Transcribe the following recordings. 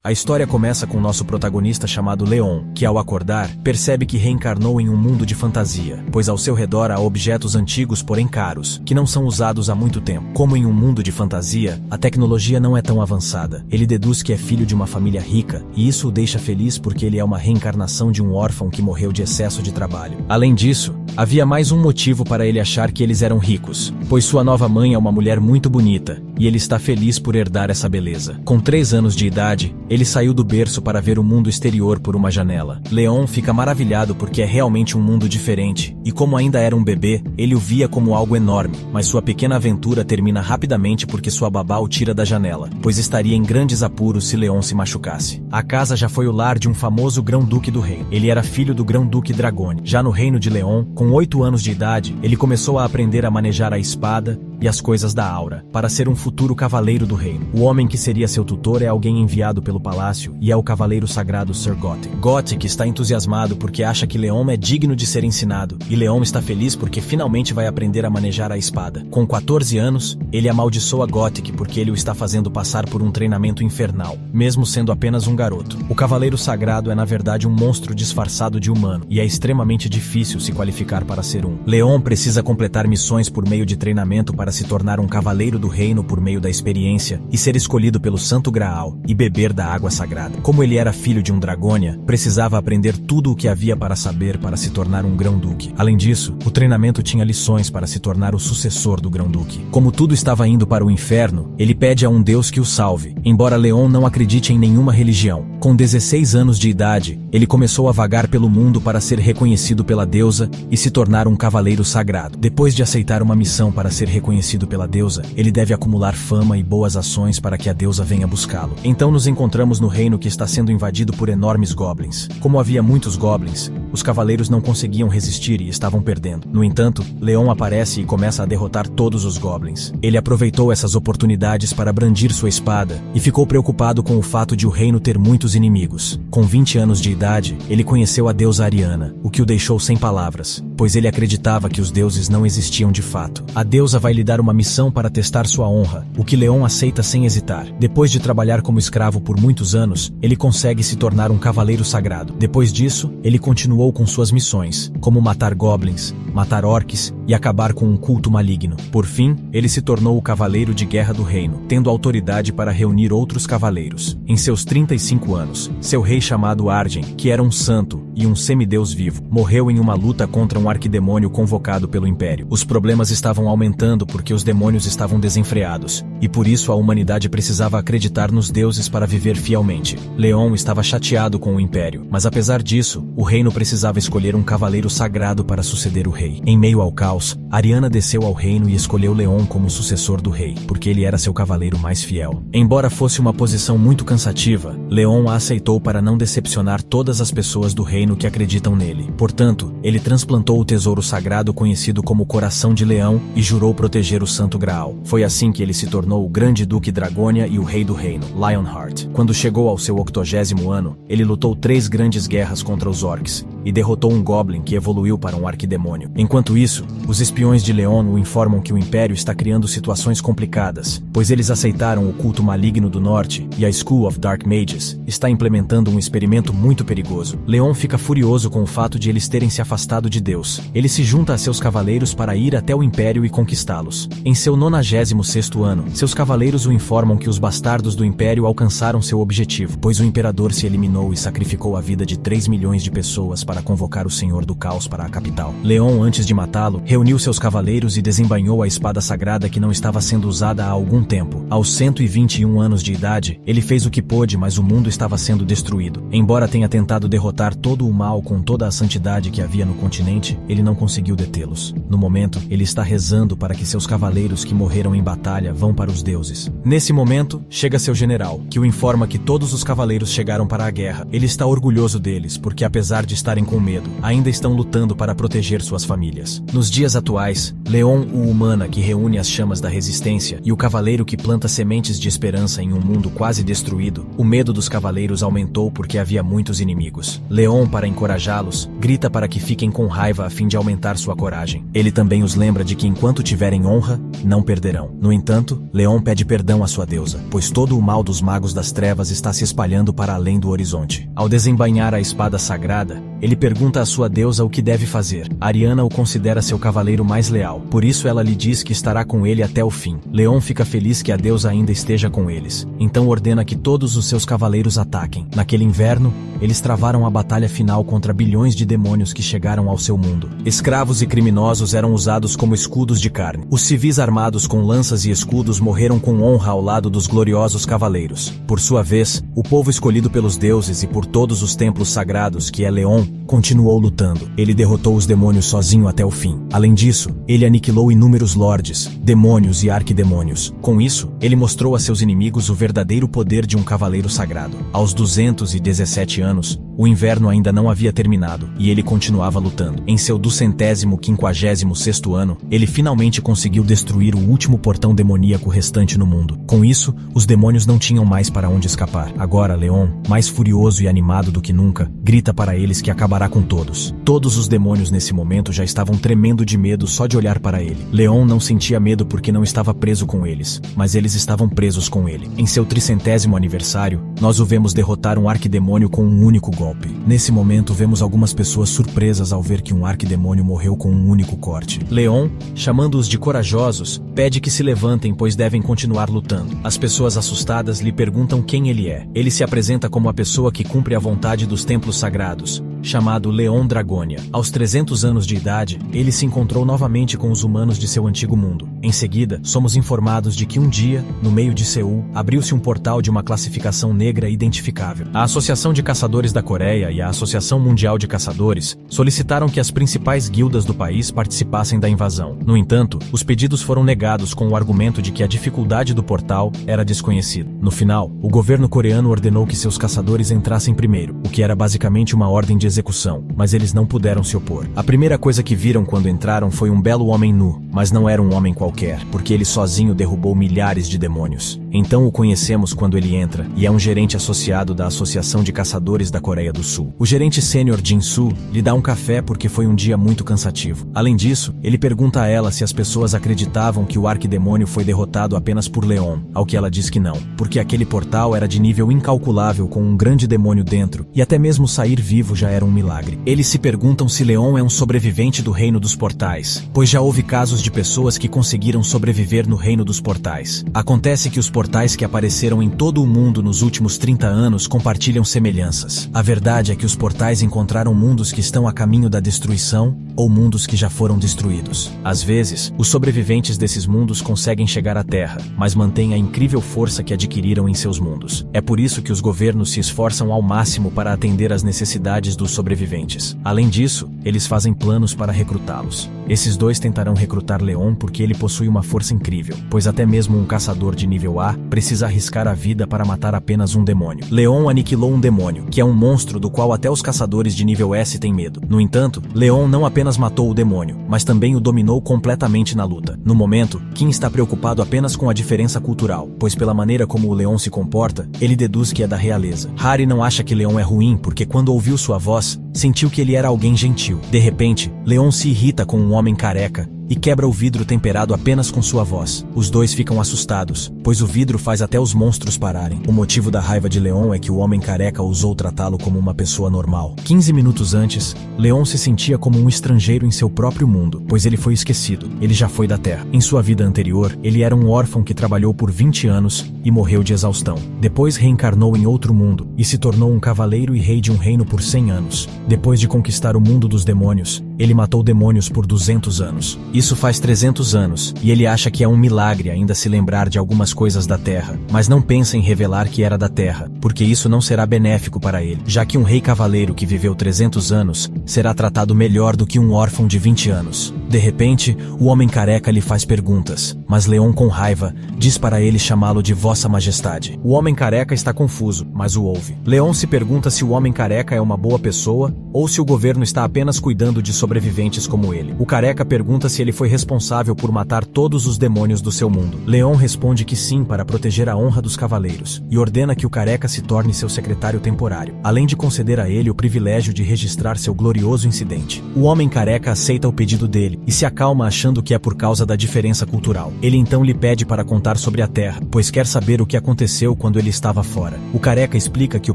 A história começa com nosso protagonista chamado Leon, que ao acordar, percebe que reencarnou em um mundo de fantasia, pois ao seu redor há objetos antigos porém caros, que não são usados há muito tempo. Como em um mundo de fantasia, a tecnologia não é tão avançada. Ele deduz que é filho de uma família rica, e isso o deixa feliz porque ele é uma reencarnação de um órfão que morreu de excesso de trabalho. Além disso, havia mais um motivo para ele achar que eles eram ricos, pois sua nova mãe é uma mulher muito bonita, e ele está feliz por herdar essa beleza. Com 3 anos de idade, ele saiu do berço para ver o mundo exterior por uma janela. Leon fica maravilhado porque é realmente um mundo diferente, e como ainda era um bebê, ele o via como algo enorme, mas sua pequena aventura termina rapidamente porque sua babá o tira da janela, pois estaria em grandes apuros se Leon se machucasse. A casa já foi o lar de um famoso grão-duque do reino. Ele era filho do grão-duque Dragone. Já no reino de Leon, com 8 anos de idade, ele começou a aprender a manejar a espada e as coisas da aura, para ser um futuro cavaleiro do reino. O homem que seria seu tutor é alguém enviado pelo palácio e é o cavaleiro sagrado Sir Gotik. Gotik está entusiasmado porque acha que Leon é digno de ser ensinado, e Leon está feliz porque finalmente vai aprender a manejar a espada. Com 14 anos, ele amaldiçoa Gotik porque ele o está fazendo passar por um treinamento infernal, mesmo sendo apenas um garoto. O cavaleiro sagrado é na verdade um monstro disfarçado de humano, e é extremamente difícil se qualificar para ser um. Leon precisa completar missões por meio de treinamento para se tornar um cavaleiro do reino por meio da experiência e ser escolhido pelo Santo Graal e beber da água sagrada. Como ele era filho de um Dragônia, precisava aprender tudo o que havia para saber para se tornar um grão-duque. Além disso, o treinamento tinha lições para se tornar o sucessor do grão-duque. Como tudo estava indo para o inferno, ele pede a um deus que o salve, embora Leon não acredite em nenhuma religião. Com 16 anos de idade, ele começou a vagar pelo mundo para ser reconhecido pela deusa e se tornar um cavaleiro sagrado. Depois de aceitar uma missão para ser reconhecido pela deusa, ele deve acumular fama e boas ações para que a deusa venha buscá-lo. Então nos encontramos no reino que está sendo invadido por enormes goblins. Como havia muitos goblins, os cavaleiros não conseguiam resistir e estavam perdendo. No entanto, Leon aparece e começa a derrotar todos os goblins. Ele aproveitou essas oportunidades para brandir sua espada e ficou preocupado com o fato de o reino ter muitos inimigos. Com 20 anos de idade, ele conheceu a deusa Ariana, o que o deixou sem palavras, pois ele acreditava que os deuses não existiam de fato. A deusa vai lhe dar uma missão para testar sua honra, o que Leon aceita sem hesitar. Depois de trabalhar como escravo por muitos anos, ele consegue se tornar um cavaleiro sagrado. Depois disso, ele continuou com suas missões, como matar goblins, matar orcs e acabar com um culto maligno. Por fim, ele se tornou o cavaleiro de guerra do reino, tendo autoridade para reunir outros cavaleiros. Em seus 35 anos, seu rei chamado Arjen, que era um santo e um semideus vivo, morreu em uma luta contra um arquidemônio convocado pelo Império. Os problemas estavam aumentando porque os demônios estavam desenfreados, e por isso a humanidade precisava acreditar nos deuses para viver fielmente. Leon estava chateado com o Império, mas apesar disso, o reino precisava escolher um cavaleiro sagrado para suceder o rei. Em meio ao caos, Ariana desceu ao reino e escolheu Leon como sucessor do rei, porque ele era seu cavaleiro mais fiel. Embora fosse uma posição muito cansativa, Leon a aceitou para não decepcionar todas as pessoas do reino que acreditam nele. Portanto, ele transplantou o tesouro sagrado conhecido como Coração de Leão e jurou proteger o Santo Graal. Foi assim que ele se tornou o Grande Duque Dragônia e o Rei do Reino, Lionheart. Quando chegou ao seu 80º ano, ele lutou 3 grandes guerras contra os orcs e derrotou um goblin que evoluiu para um arquidemônio. Enquanto isso, os espiões de Leon o informam que o Império está criando situações complicadas, pois eles aceitaram o culto maligno do norte e a School of Dark Mages está implementando um experimento muito perigoso. Leon fica furioso com o fato de eles terem se afastado de Deus. Ele se junta a seus cavaleiros para ir até o Império e conquistá-los. Em seu 96º ano, seus cavaleiros o informam que os bastardos do Império alcançaram seu objetivo, pois o Imperador se eliminou e sacrificou a vida de 3 milhões de pessoas para convocar o Senhor do Caos para a capital. Leon, antes de matá-lo, reuniu seus cavaleiros e desembainhou a espada sagrada que não estava sendo usada há algum tempo. Aos 121 anos de idade, ele fez o que pôde, mas o mundo estava sendo destruído. Embora tenha tentado derrotar todo o mal com toda a santidade que havia no continente, ele não conseguiu detê-los. No momento, ele está rezando para que seus cavaleiros que morreram em batalha vão para os deuses. Nesse momento, chega seu general, que o informa que todos os cavaleiros chegaram para a guerra. Ele está orgulhoso deles, porque apesar de estarem estarem com medo, ainda estão lutando para proteger suas famílias. Nos dias atuais, Leon, o humana que reúne as chamas da resistência, e o cavaleiro que planta sementes de esperança em um mundo quase destruído, o medo dos cavaleiros aumentou porque havia muitos inimigos. Leon, para encorajá-los, grita para que fiquem com raiva a fim de aumentar sua coragem. Ele também os lembra de que enquanto tiverem honra, não perderão. No entanto, Leon pede perdão à sua deusa, pois todo o mal dos magos das trevas está se espalhando para além do horizonte. Ao desembainhar a espada sagrada, ele pergunta à sua deusa o que deve fazer. Ariana o considera seu cavaleiro mais leal, por isso ela lhe diz que estará com ele até o fim. Leon fica feliz que a deusa ainda esteja com eles, então ordena que todos os seus cavaleiros ataquem. Naquele inverno, eles travaram a batalha final contra bilhões de demônios que chegaram ao seu mundo. Escravos e criminosos eram usados como escudos de carne. Os civis armados com lanças e escudos morreram com honra ao lado dos gloriosos cavaleiros. Por sua vez, o povo escolhido pelos deuses e por todos os templos sagrados, que é Leon, continuou lutando. Ele derrotou os demônios sozinho até o fim. Além disso, ele aniquilou inúmeros lordes, demônios e arquidemônios. Com isso, ele mostrou a seus inimigos o verdadeiro poder de um cavaleiro sagrado. Aos 217 anos, o inverno ainda não havia terminado, e ele continuava lutando. Em seu 256º ano, ele finalmente conseguiu destruir o último portão demoníaco restante no mundo. Com isso, os demônios não tinham mais para onde escapar. Agora, Leon, mais furioso e animado do que nunca, grita para eles que acabará com todos. Todos os demônios nesse momento já estavam tremendo de medo só de olhar para ele. Leon não sentia medo porque não estava preso com eles, mas eles estavam presos com ele. Em seu 300º aniversário, nós o vemos derrotar um arquidemônio com um único golpe. Nesse momento, vemos algumas pessoas surpresas ao ver que um arquidemônio morreu com um único corte. Leon, chamando-os de corajosos, pede que se levantem, pois devem continuar lutando. As pessoas assustadas lhe perguntam quem ele é. Ele se apresenta como a pessoa que cumpre a vontade dos templos sagrados, chamado Leon Dragonia. Aos 300 anos de idade, ele se encontrou novamente com os humanos de seu antigo mundo. Em seguida, somos informados de que um dia, no meio de Seul, abriu-se um portal de uma classificação negra identificável. A Associação de Caçadores da Coreia e a Associação Mundial de Caçadores solicitaram que as principais guildas do país participassem da invasão. No entanto, os pedidos foram negados com o argumento de que a dificuldade do portal era desconhecida. No final, o governo coreano ordenou que seus caçadores entrassem primeiro, o que era basicamente uma ordem de execução, mas eles não puderam se opor. A primeira coisa que viram quando entraram foi um belo homem nu, mas não era um homem qualquer, porque ele sozinho derrubou milhares de demônios. Então o conhecemos quando ele entra, e é um gerente associado da Associação de Caçadores da Coreia do Sul. O gerente sênior Jin-soo lhe dá um café porque foi um dia muito cansativo. Além disso, ele pergunta a ela se as pessoas acreditavam que o arquidemônio foi derrotado apenas por Leon, ao que ela diz que não, porque aquele portal era de nível incalculável com um grande demônio dentro, e até mesmo sair vivo já era um milagre. Eles se perguntam se Leon é um sobrevivente do Reino dos Portais, pois já houve casos de pessoas que conseguiram sobreviver no Reino dos Portais. Acontece que os portais que apareceram em todo o mundo nos últimos 30 anos compartilham semelhanças. A verdade é que os portais encontraram mundos que estão a caminho da destruição ou mundos que já foram destruídos. Às vezes, os sobreviventes desses mundos conseguem chegar à Terra, mas mantêm a incrível força que adquiriram em seus mundos. É por isso que os governos se esforçam ao máximo para atender às necessidades dos sobreviventes. Além disso, eles fazem planos para recrutá-los. Esses dois tentarão recrutar Leon porque ele possui uma força incrível, pois até mesmo um caçador de nível A precisa arriscar a vida para matar apenas um demônio. Leon aniquilou um demônio, que é um monstro do qual até os caçadores de nível S têm medo. No entanto, Leon não apenas matou o demônio, mas também o dominou completamente na luta. No momento, Kim está preocupado apenas com a diferença cultural, pois pela maneira como o Leon se comporta, ele deduz que é da realeza. Harry não acha que Leon é ruim porque quando ouviu sua voz, sentiu que ele era alguém gentil. De repente, Leon se irrita com um homem careca e quebra o vidro temperado apenas com sua voz. Os dois ficam assustados, pois o vidro faz até os monstros pararem. O motivo da raiva de Leon é que o homem careca ousou tratá-lo como uma pessoa normal. 15 minutos antes, Leon se sentia como um estrangeiro em seu próprio mundo, pois ele foi esquecido. Ele já foi da Terra. Em sua vida anterior, ele era um órfão que trabalhou por 20 anos e morreu de exaustão. Depois reencarnou em outro mundo e se tornou um cavaleiro e rei de um reino por 100 anos. Depois de conquistar o mundo dos demônios, ele matou demônios por 200 anos. Isso faz 300 anos, e ele acha que é um milagre ainda se lembrar de algumas coisas da Terra, mas não pensa em revelar que era da Terra, porque isso não será benéfico para ele, já que um rei cavaleiro que viveu 300 anos será tratado melhor do que um órfão de 20 anos. De repente, o homem careca lhe faz perguntas, mas Leon, com raiva, diz para ele chamá-lo de Vossa Majestade. O homem careca está confuso, mas o ouve. Leon se pergunta se o homem careca é uma boa pessoa ou se o governo está apenas cuidando de sobreviventes como ele. O careca pergunta se ele foi responsável por matar todos os demônios do seu mundo. Leon responde que sim, para proteger a honra dos cavaleiros, e ordena que o careca se torne seu secretário temporário, além de conceder a ele o privilégio de registrar seu glorioso incidente. O homem careca aceita o pedido dele e se acalma achando que é por causa da diferença cultural. Ele então lhe pede para contar sobre a Terra, pois quer saber o que aconteceu quando ele estava fora. O careca explica que o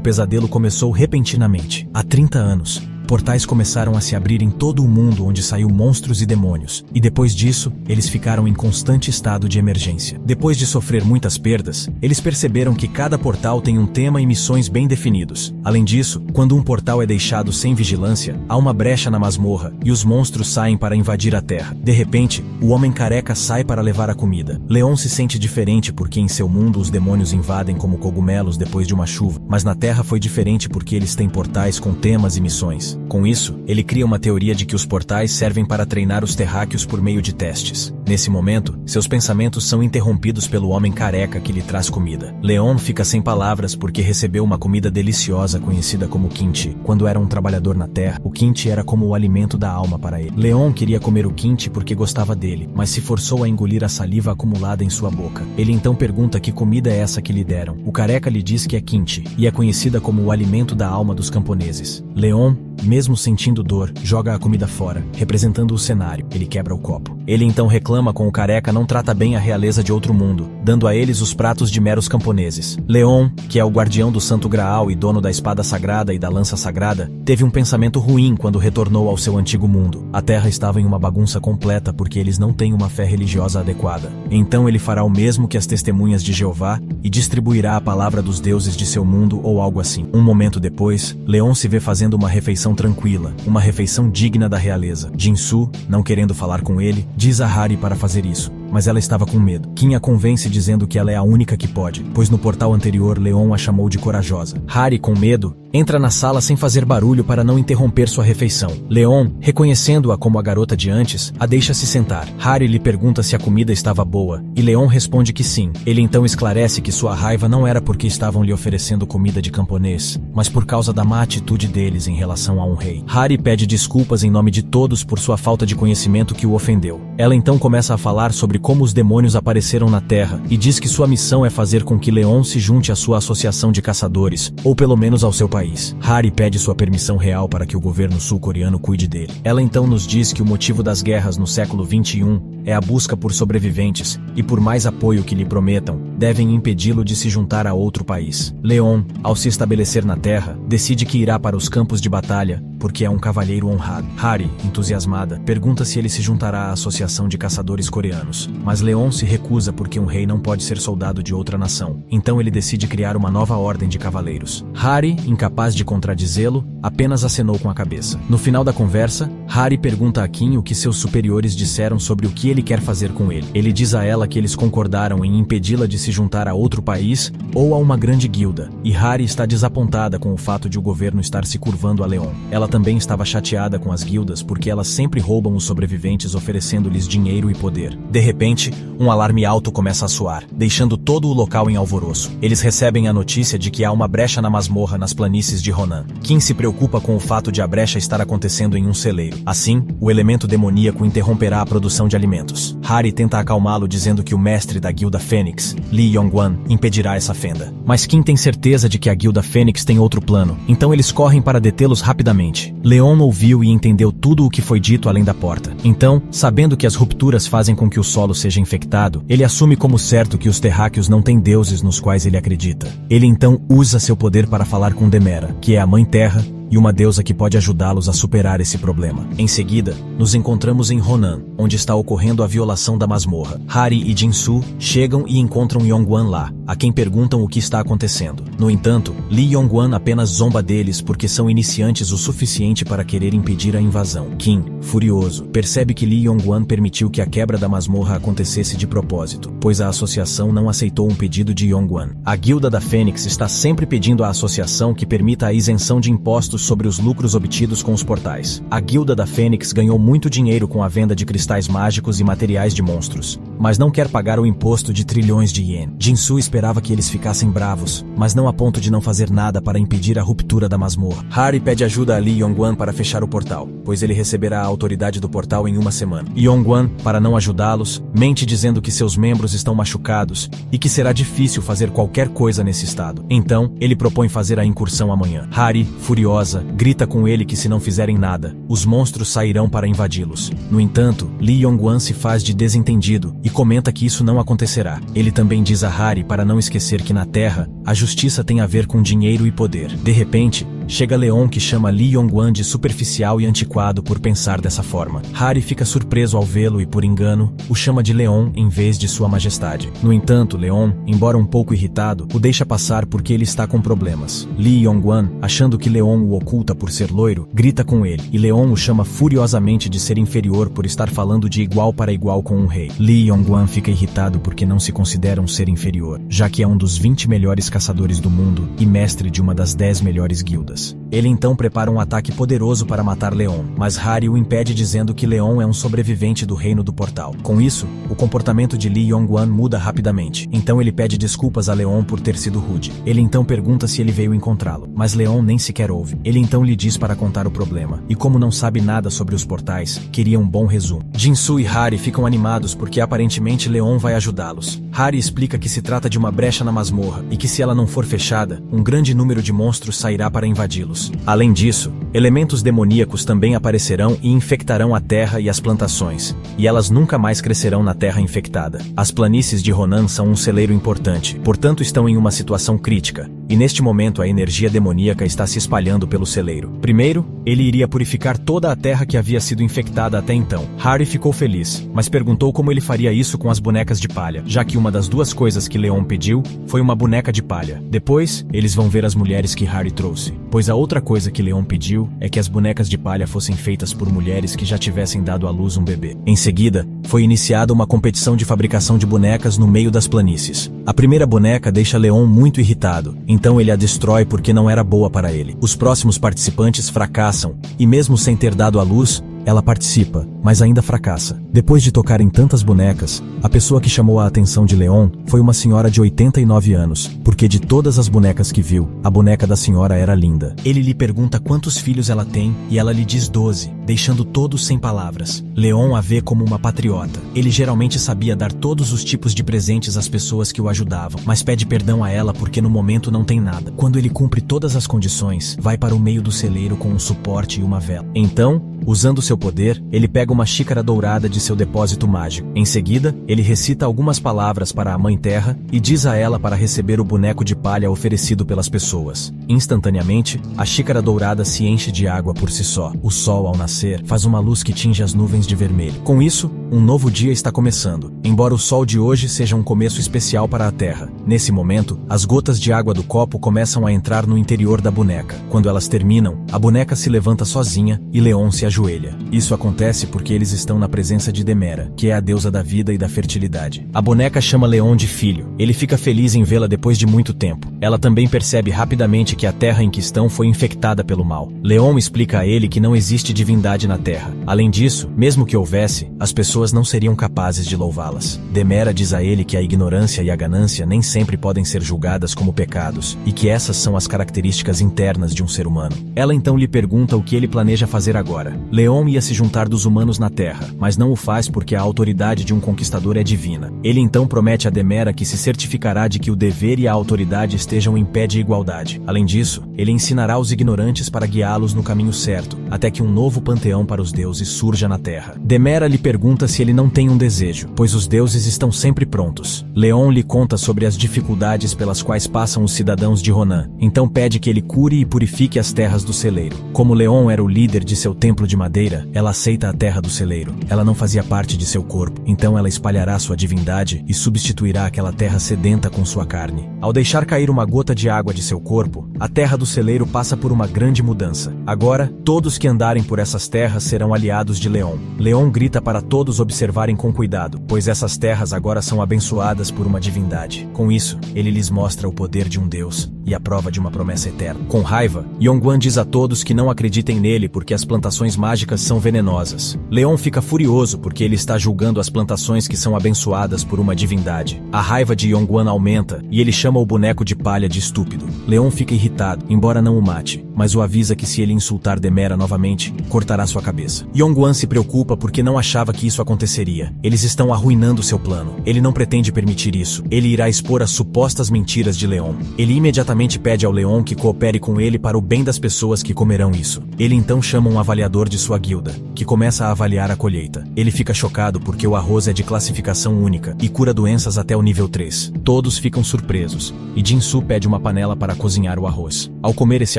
pesadelo começou repentinamente. Há 30 anos. Portais começaram a se abrir em todo o mundo onde saiu monstros e demônios, e depois disso, eles ficaram em constante estado de emergência. Depois de sofrer muitas perdas, eles perceberam que cada portal tem um tema e missões bem definidos. Além disso, quando um portal é deixado sem vigilância, há uma brecha na masmorra e os monstros saem para invadir a Terra. De repente, o homem careca sai para levar a comida. Leon se sente diferente porque em seu mundo os demônios invadem como cogumelos depois de uma chuva, mas na Terra foi diferente porque eles têm portais com temas e missões. Com isso, ele cria uma teoria de que os portais servem para treinar os terráqueos por meio de testes. Nesse momento, seus pensamentos são interrompidos pelo homem careca que lhe traz comida. Leon fica sem palavras porque recebeu uma comida deliciosa conhecida como kimchi. Quando era um trabalhador na terra, o kimchi era como o alimento da alma para ele. Leon queria comer o kimchi porque gostava dele, mas se forçou a engolir a saliva acumulada em sua boca. Ele então pergunta que comida é essa que lhe deram. O careca lhe diz que é kimchi, e é conhecida como o alimento da alma dos camponeses. Leon, mesmo sentindo dor, joga a comida fora, representando o cenário. Ele quebra o copo. Ele então reclama com o careca não trata bem a realeza de outro mundo, dando a eles os pratos de meros camponeses. Leon, que é o guardião do Santo Graal e dono da espada sagrada e da lança sagrada, teve um pensamento ruim quando retornou ao seu antigo mundo. A terra estava em uma bagunça completa porque eles não têm uma fé religiosa adequada. Então ele fará o mesmo que as testemunhas de Jeová e distribuirá a palavra dos deuses de seu mundo ou algo assim. Um momento depois, Leon se vê fazendo uma refeição tranquila, uma refeição digna da realeza. Jinsu, não querendo falar com ele, diz a Hari para fazer isso, mas ela estava com medo. Kim a convence dizendo que ela é a única que pode, pois no portal anterior Leon a chamou de corajosa. Hari, com medo, entra na sala sem fazer barulho para não interromper sua refeição. Leon, reconhecendo-a como a garota de antes, a deixa se sentar. Hari lhe pergunta se a comida estava boa, e Leon responde que sim. Ele então esclarece que sua raiva não era porque estavam lhe oferecendo comida de camponês, mas por causa da má atitude deles em relação a um rei. Hari pede desculpas em nome de todos por sua falta de conhecimento que o ofendeu. Ela então começa a falar sobre como os demônios apareceram na Terra e diz que sua missão é fazer com que Leon se junte à sua associação de caçadores, ou pelo menos ao seu país. Hari pede sua permissão real para que o governo sul-coreano cuide dele. Ela então nos diz que o motivo das guerras no século XXI é a busca por sobreviventes, e por mais apoio que lhe prometam, devem impedi-lo de se juntar a outro país. Leon, ao se estabelecer na Terra, decide que irá para os campos de batalha, porque é um cavalheiro honrado. Hari, entusiasmada, pergunta se ele se juntará à associação de caçadores coreanos, mas Leon se recusa porque um rei não pode ser soldado de outra nação. Então ele decide criar uma nova ordem de cavaleiros. Hari, incapaz de contradizê-lo, apenas acenou com a cabeça. No final da conversa, Hari pergunta a Kim o que seus superiores disseram sobre o que ele quer fazer com ele. Ele diz a ela que eles concordaram em impedi-la de se juntar a outro país ou a uma grande guilda, e Hari está desapontada com o fato de o governo estar se curvando a Leon. Ela também estava chateada com as guildas porque elas sempre roubam os sobreviventes oferecendo-lhes dinheiro e poder. De repente, um alarme alto começa a soar, deixando todo o local em alvoroço. Eles recebem a notícia de que há uma brecha na masmorra nas planícies de Ronan. Kim se preocupa com o fato de a brecha estar acontecendo em um celeiro. Assim, o elemento demoníaco interromperá a produção de alimentos. Hari tenta acalmá-lo dizendo que o mestre da Guilda Fênix, Lee Yong-wan, impedirá essa fenda. Mas Kim tem certeza de que a Guilda Fênix tem outro plano, então eles correm para detê-los rapidamente. Leon ouviu e entendeu tudo o que foi dito além da porta. Então, sabendo que as rupturas fazem com que o solo seja infectado, ele assume como certo que os terráqueos não têm deuses nos quais ele acredita. Ele então usa seu poder para falar com Demera, que é a Mãe Terra, e uma deusa que pode ajudá-los a superar esse problema. Em seguida, nos encontramos em Ronan, onde está ocorrendo a violação da masmorra. Hari e Jinsu chegam e encontram Yong-wan lá, a quem perguntam o que está acontecendo. No entanto, Lee Yong-wan apenas zomba deles porque são iniciantes o suficiente para querer impedir a invasão. Kim, furioso, percebe que Lee Yong-wan permitiu que a quebra da masmorra acontecesse de propósito, pois a associação não aceitou um pedido de Yong-wan. A Guilda da Fênix está sempre pedindo à associação que permita a isenção de impostos impostos sobre os lucros obtidos com os portais. A Guilda da Fênix ganhou muito dinheiro com a venda de cristais mágicos e materiais de monstros, mas não quer pagar o imposto de trilhões de ien. Jinsu esperava que eles ficassem bravos, mas não a ponto de não fazer nada para impedir a ruptura da masmorra. Harry pede ajuda a Li Yongguan para fechar o portal, pois ele receberá a autoridade do portal em uma semana. Yongguan, para não ajudá-los, mente dizendo que seus membros estão machucados e que será difícil fazer qualquer coisa nesse estado. Então, ele propõe fazer a incursão amanhã. Harry, furiosa, grita com ele que se não fizerem nada, os monstros sairão para invadi-los. No entanto, Li Yongguan se faz de desentendido e comenta que isso não acontecerá. Ele também diz a Harry para não esquecer que na Terra, a justiça tem a ver com dinheiro e poder. De repente, chega Leon, que chama Li Yongguan de superficial e antiquado por pensar dessa forma. Harry fica surpreso ao vê-lo e, por engano, o chama de Leon em vez de Sua Majestade. No entanto, Leon, embora um pouco irritado, o deixa passar porque ele está com problemas. Li Yongguan, achando que Leon o oculta por ser loiro, grita com ele, e Leon o chama furiosamente de ser inferior por estar falando de igual para igual com um rei. Li Yongguan fica irritado porque não se considera um ser inferior, já que é um dos 20 melhores caçadores do mundo e mestre de uma das 10 melhores guildas. Ele então prepara um ataque poderoso para matar Leon, mas Harry o impede dizendo que Leon é um sobrevivente do reino do portal. Com isso, o comportamento de Li Yongguan muda rapidamente, então ele pede desculpas a Leon por ter sido rude. Ele então pergunta se ele veio encontrá-lo, mas Leon nem sequer ouve. Ele então lhe diz para contar o problema, e como não sabe nada sobre os portais, queria um bom resumo. Jinsu e Harry ficam animados porque aparentemente Leon vai ajudá-los. Harry explica que se trata de uma brecha na masmorra, e que se ela não for fechada, um grande número de monstros sairá para invadi-los. Além disso, elementos demoníacos também aparecerão e infectarão a terra e as plantações, e elas nunca mais crescerão na terra infectada. As planícies de Ronan são um celeiro importante, portanto estão em uma situação crítica, e neste momento a energia demoníaca está se espalhando pelo celeiro. Primeiro, ele iria purificar toda a terra que havia sido infectada até então. Harry ficou feliz, mas perguntou como ele faria isso com as bonecas de palha, já que uma das duas coisas que Leon pediu foi uma boneca de palha. Depois, eles vão ver as mulheres que Harry trouxe, pois a outra coisa que Leon pediu é que as bonecas de palha fossem feitas por mulheres que já tivessem dado à luz um bebê. Em seguida, foi iniciada uma competição de fabricação de bonecas no meio das planícies. A primeira boneca deixa Leon muito irritado, então ele a destrói porque não era boa para ele. Os próximos participantes fracassam, e mesmo sem ter dado à luz, ela participa, mas ainda fracassa. Depois de tocar em tantas bonecas, a pessoa que chamou a atenção de Leon foi uma senhora de 89 anos, porque de todas as bonecas que viu, a boneca da senhora era linda. Ele lhe pergunta quantos filhos ela tem, e ela lhe diz 12, deixando todos sem palavras. Leon a vê como uma patriota. Ele geralmente sabia dar todos os tipos de presentes às pessoas que o ajudavam, mas pede perdão a ela porque no momento não tem nada. Quando ele cumpre todas as condições, vai para o meio do celeiro com um suporte e uma vela. Então, usando seu poder, ele pega uma xícara dourada de seu depósito mágico. Em seguida, ele recita algumas palavras para a Mãe Terra e diz a ela para receber o boneco de palha oferecido pelas pessoas. Instantaneamente, a xícara dourada se enche de água por si só. O sol, ao nascer, faz uma luz que tinge as nuvens de vermelho. Com isso, um novo dia está começando. Embora o sol de hoje seja um começo especial para a Terra. Nesse momento, as gotas de água do copo começam a entrar no interior da boneca. Quando elas terminam, a boneca se levanta sozinha e Leon se ajoelha. Isso acontece porque eles estão na presença de Demera, que é a deusa da vida e da fertilidade. A boneca chama Leon de filho. Ele fica feliz em vê-la depois de muito tempo. Ela também percebe rapidamente que a terra em que estão foi infectada pelo mal. Leon explica a ele que não existe divindade na terra. Além disso, mesmo que houvesse, as pessoas não seriam capazes de louvá-las. Demera diz a ele que a ignorância e a ganância nem sempre podem ser julgadas como pecados, e que essas são as características internas de um ser humano. Ela então lhe pergunta o que ele planeja fazer agora. Leon ia se juntar dos humanos na Terra, mas não o faz porque a autoridade de um conquistador é divina. Ele então promete a Demera que se certificará de que o dever e a autoridade estejam em pé de igualdade. Além disso, ele ensinará os ignorantes para guiá-los no caminho certo, até que um novo panteão para os deuses surja na Terra. Demera lhe pergunta se ele não tem um desejo, pois os deuses estão sempre prontos. Leon lhe conta sobre as dificuldades pelas quais passam os cidadãos de Ronan, então pede que ele cure e purifique as terras do celeiro. Como Leon era o líder de seu templo de madeira, ela aceita a terra terra do celeiro. Ela não fazia parte de seu corpo, então ela espalhará sua divindade e substituirá aquela terra sedenta com sua carne. Ao deixar cair uma gota de água de seu corpo, a terra do celeiro passa por uma grande mudança. Agora, todos que andarem por essas terras serão aliados de Leon. Leon grita para todos observarem com cuidado, pois essas terras agora são abençoadas por uma divindade. Com isso, ele lhes mostra o poder de um deus e a prova de uma promessa eterna. Com raiva, Yonguan diz a todos que não acreditem nele porque as plantações mágicas são venenosas. Leon fica furioso porque ele está julgando as plantações que são abençoadas por uma divindade. A raiva de Yonguan aumenta e ele chama o boneco de palha de estúpido. Leon fica irritado, embora não o mate, mas o avisa que se ele insultar Demera novamente, cortará sua cabeça. Yonguan se preocupa porque não achava que isso aconteceria. Eles estão arruinando seu plano. Ele não pretende permitir isso. Ele irá expor as supostas mentiras de Leon. Ele imediatamente pede ao Leon que coopere com ele para o bem das pessoas que comerão isso. Ele então chama um avaliador de sua guilda, que começa a avaliar a colheita. Ele fica chocado porque o arroz é de classificação única e cura doenças até o nível 3. Todos ficam surpresos, e Jinsu pede uma panela para cozinhar o arroz. Ao comer esse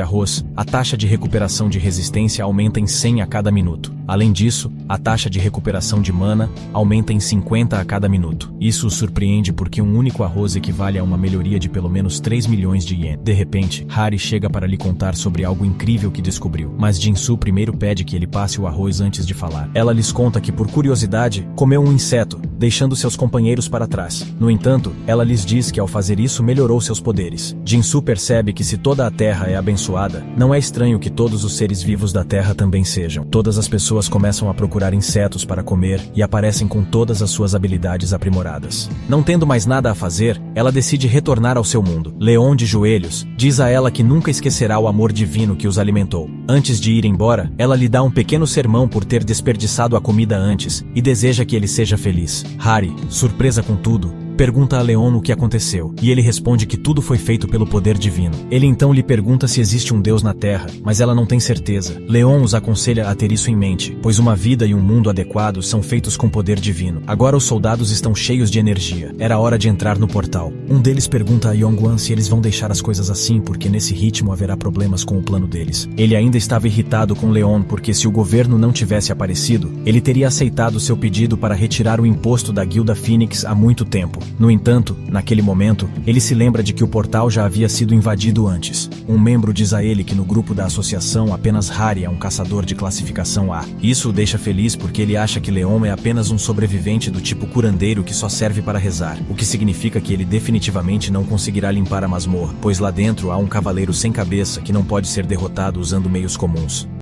arroz, a taxa de recuperação de resistência aumenta em 100 a cada minuto. Além disso, a taxa de recuperação de mana aumenta em 50 a cada minuto. Isso o surpreende porque um único arroz equivale a uma melhoria de pelo menos 3 milhões de ien. De repente, Hari chega para lhe contar sobre algo incrível que descobriu, mas Jinsu primeiro pede que ele passe o arroz antes de falar. Ela lhes conta que, por curiosidade, comeu um inseto, deixando seus companheiros para trás. No entanto, ela lhes diz que ao fazer isso melhorou seus poderes. Jinsu percebe que se toda a Terra é abençoada, não é estranho que todos os seres vivos da Terra também sejam. Todas as pessoas começam a procurar insetos para comer e aparecem com todas as suas habilidades aprimoradas. Não tendo mais nada a fazer, ela decide retornar ao seu mundo. Leon, de joelhos, diz a ela que nunca esquecerá o amor divino que os alimentou. Antes de ir embora, ela lhe dá um pequeno sermão por ter desperdiçado a comida antes e deseja que ele seja feliz. Hari, surpresa com tudo, pergunta a Leon o que aconteceu, e ele responde que tudo foi feito pelo poder divino. Ele então lhe pergunta se existe um Deus na Terra, mas ela não tem certeza. Leon os aconselha a ter isso em mente, pois uma vida e um mundo adequados são feitos com poder divino. Agora os soldados estão cheios de energia. Era hora de entrar no portal. Um deles pergunta a Yonguan se eles vão deixar as coisas assim, porque nesse ritmo haverá problemas com o plano deles. Ele ainda estava irritado com Leon porque se o governo não tivesse aparecido, ele teria aceitado seu pedido para retirar o imposto da Guilda Phoenix há muito tempo. No entanto, naquele momento, ele se lembra de que o portal já havia sido invadido antes. Um membro diz a ele que no grupo da associação apenas Hari é um caçador de classificação A. Isso o deixa feliz porque ele acha que Leon é apenas um sobrevivente do tipo curandeiro que só serve para rezar, o que significa que ele definitivamente não conseguirá limpar a masmorra, pois lá dentro há um cavaleiro sem cabeça que não pode ser derrotado usando meios comuns.